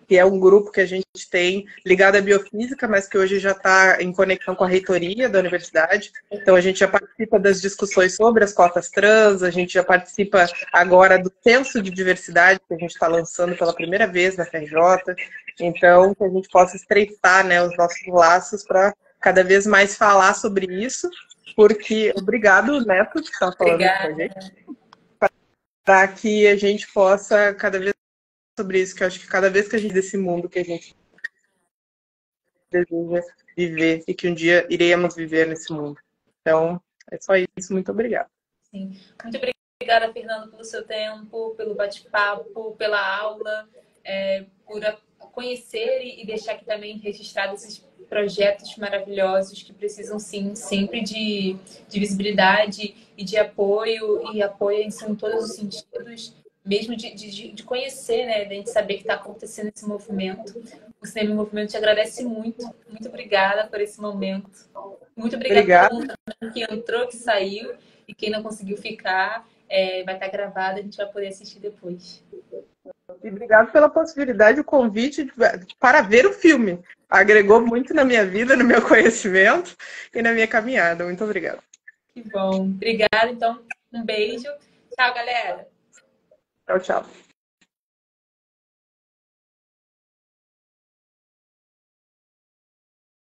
Que é um grupo que a gente tem ligado à biofísica, mas que hoje já está em conexão com a reitoria da universidade. Então, a gente já participa das discussões sobre as cotas trans, a gente já participa agora do censo de diversidade, que a gente está lançando pela primeira vez na FRJ. Então, que a gente possa estreitar, né, os nossos laços para cada vez mais falar sobre isso, porque, obrigado, Neto, que está falando com a gente, para que a gente possa cada vez sobre isso, que eu acho que cada vez que a gente desse mundo que a gente deseja viver e que um dia iremos viver nesse mundo. Então, é só isso. Muito obrigada. Sim. Muito obrigada, Fernando, pelo seu tempo, pelo bate-papo, pela aula, por conhecer e deixar aqui também registrado esses projetos maravilhosos que precisam, sim, sempre de visibilidade e de apoio, e apoio em todos os sentidos, mesmo de conhecer, né? De a gente saber que está acontecendo esse movimento. O Cinema em Movimento te agradece muito. Muito obrigada por esse momento. Muito obrigada a todo mundo que entrou, que saiu, e quem não conseguiu ficar, vai estar gravado, a gente vai poder assistir depois. E obrigado pela possibilidade, o convite para ver o filme. Agregou muito na minha vida, no meu conhecimento e na minha caminhada. Muito obrigada. Que bom. Obrigada. Então, um beijo. Tchau, galera. Tchau, tchau.